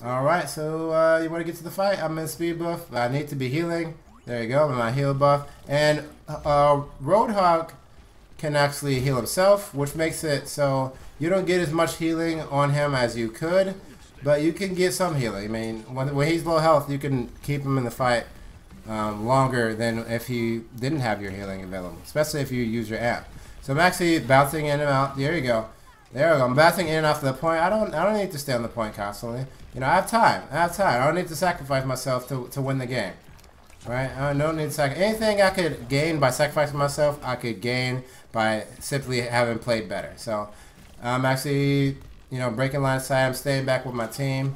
Alright, so you want to get to the fight? I'm in speed buff. I need to be healing. There you go, I'm in my heal buff. And Roadhog can actually heal himself, which makes it so you don't get as much healing on him as you could, but you can get some healing. I mean, when he's low health, you can keep him in the fight longer than if you didn't have your healing available, especially if you use your amp. So I'm actually bouncing in and out. There you go. There we go. I'm bouncing in and off the point. I don't need to stay on the point constantly. You know, I have time. I don't need to sacrifice myself to win the game. Right? I don't need to sacrifice. Anything I could gain by sacrificing myself, I could gain by simply having played better. So I'm actually, you know, breaking line of sight. I'm staying back with my team.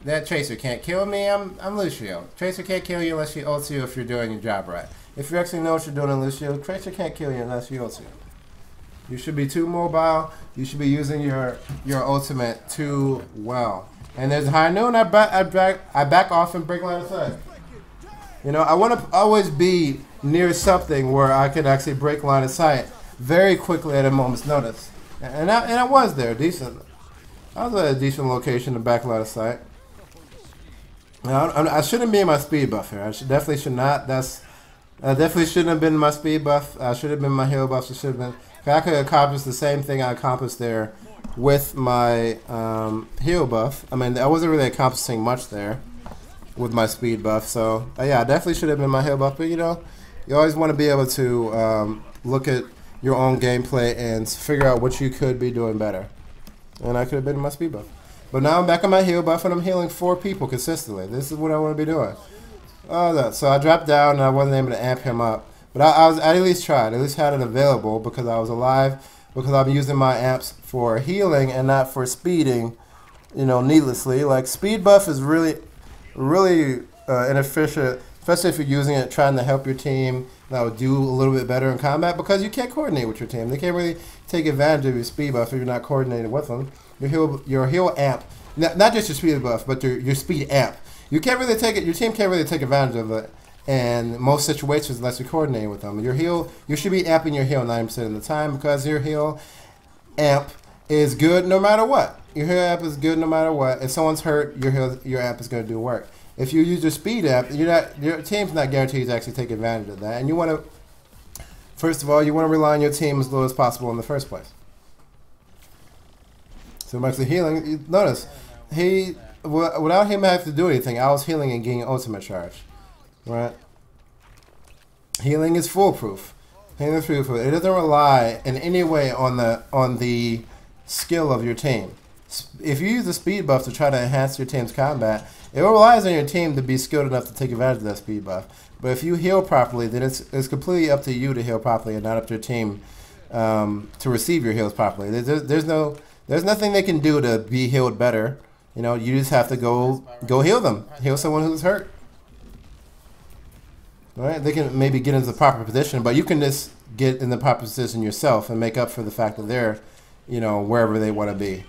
That Tracer can't kill me. I'm Lucio. Tracer can't kill you unless she ults you if you're doing your job right. If you actually know what you're doing in Lucio, Tracer can't kill you unless she ults you. You should be too mobile. You should be using your ultimate too well. And there's high noon. I back off and break line of sight. You know, I want to always be near something where I can actually break line of sight very quickly at a moment's notice. And I was there, decent. I was at a decent location to back line of sight. I shouldn't be in my speed buff here. I definitely should not. I definitely shouldn't have been in my speed buff. I should have been in my heal buff. I should have been. I could accomplish the same thing I accomplished there with my heal buff. I mean, I wasn't really accomplishing much there with my speed buff. So yeah, I definitely should have been in my heal buff. But you know, you always want to be able to look at your own gameplay and figure out what you could be doing better. And I could have been in my speed buff. But now I'm back on my heal buff and I'm healing 4 people consistently. This is what I want to be doing. So I dropped down and I wasn't able to amp him up. But I at least tried. At least had it available because I was alive. Because I'm using my amps for healing and not for speeding, you know, needlessly. Like speed buff is really inefficient, especially if you're using it trying to help your team that would do a little bit better in combat because you can't coordinate with your team. They can't really take advantage of your speed buff if you're not coordinated with them. Your heal amp, not just your speed buff, but your speed amp. You can't really take it. Your team can't really take advantage of it in most situations unless you're coordinating with them. Your heal, you should be amping your heal 90% of the time because your heal amp is good no matter what. Your heal amp is good no matter what. If someone's hurt, your amp is going to do work. If you use your speed amp, your team's not guaranteed to actually take advantage of that. And you want to, first of all, you want to rely on your team as low as possible in the first place. So I'm actually healing. You notice, without him having to do anything, I was healing and getting ultimate charge. Right? Healing is foolproof. Healing is foolproof. It doesn't rely in any way on the skill of your team. If you use the speed buff to try to enhance your team's combat, it relies on your team to be skilled enough to take advantage of that speed buff. But if you heal properly, then it's completely up to you to heal properly and not up to your team to receive your heals properly. There's nothing they can do to be healed better. You know, you just have to go heal them. Heal someone who's hurt. Right? They can maybe get into the proper position, but you can just get in the proper position yourself and make up for the fact that they're, you know, wherever they want to be.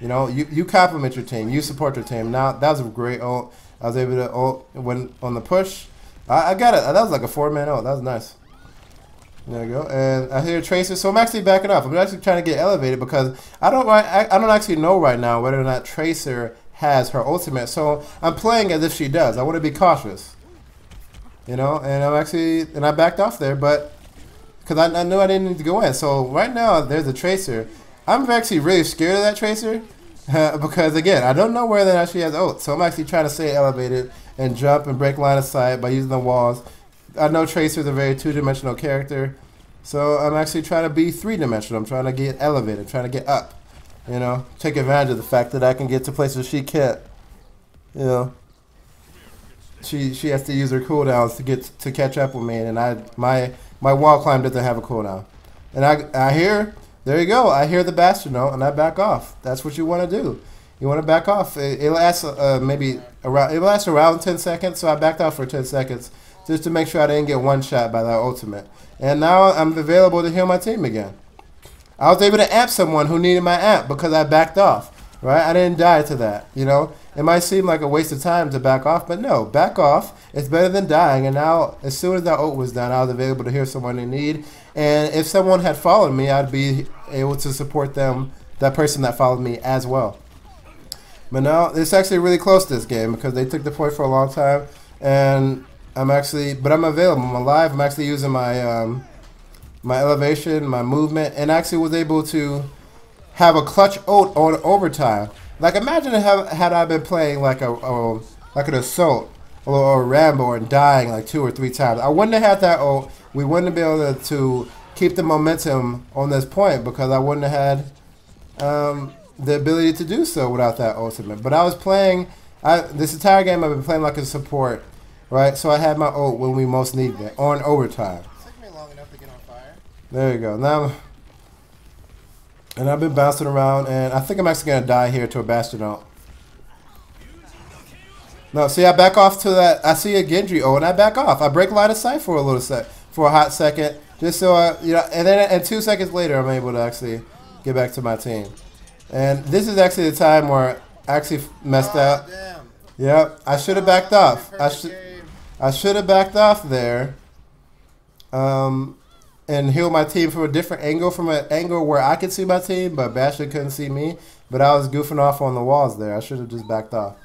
You know, you compliment your team, you support your team. Now that was a great ult. I was able to ult when on the push. I got it. That was like a 4-man ult. That was nice. There you go. And I hear Tracer, so I'm actually backing off. I'm actually trying to get elevated because I don't actually know right now whether or not Tracer has her ultimate. So I'm playing as if she does. I want to be cautious. You know, and I backed off there, but because I knew I didn't need to go in. So right now there's a Tracer. I'm actually really scared of that Tracer because again, I don't know where that she has ult. So I'm actually trying to stay elevated and jump and break line of sight by using the walls. I know Tracer's a very 2-dimensional character, so I'm actually trying to be 3-dimensional. I'm trying to get elevated, trying to get up. You know, take advantage of the fact that I can get to places she can't. You know. She has to use her cooldowns to catch up with me, and my wall climb doesn't have a cooldown. And I hear, there you go, I hear the bastard note, and I back off. That's what you want to do. You want to back off. It lasts around 10 seconds, so I backed off for 10 seconds just to make sure I didn't get one shot by that ultimate. And now I'm available to heal my team again. I was able to amp someone who needed my amp because I backed off. Right? I didn't die to that, you know. It might seem like a waste of time to back off, but no, back off. It's better than dying. And now, as soon as that ult was done, I was available to hear someone in need. And if someone had followed me, I'd be able to support them, that person that followed me as well. But now it's actually really close this game because they took the point for a long time, and I'm available. I'm alive. I'm actually using my my elevation, my movement, and actually was able to have a clutch ult on overtime. Like imagine had I been playing like like an assault or a Rambo and dying like 2 or 3 times, I wouldn't have had that ult. We wouldn't have been able to keep the momentum on this point because I wouldn't have had the ability to do so without that ultimate. But I was playing, this entire game I've been playing like a support, right? So I had my ult when we most needed it, on overtime. It took me long enough to get on fire. There you go. Now, and I've been bouncing around, and I think I'm actually going to die here to a Bastion ult. No, see, I back off to that. I see a Gendry ult, and I back off. I break line of sight for a hot second, just so and then 2 seconds later, I'm able to actually get back to my team. And this is actually the time where I actually messed up. Damn. Yep, I should have backed off. I should have backed off there. And heal my team from a different angle, from an angle where I could see my team, but Bastion couldn't see me. But I was goofing off on the walls there. I should have just backed off.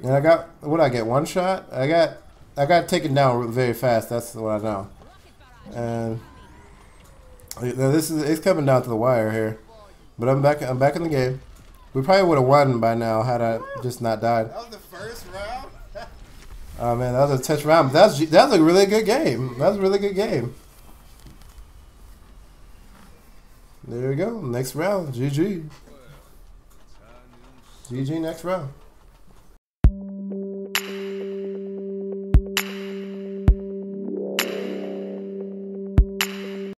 And I got, what I get, 1 shot? I got taken down very fast. That's what I know. And it's coming down to the wire here. But I'm back in the game. We probably would have won by now had I just not died. That was the first round? Oh man, that was a touch round. That was a really good game. That was a really good game. There we go. Next round. GG. GG next round.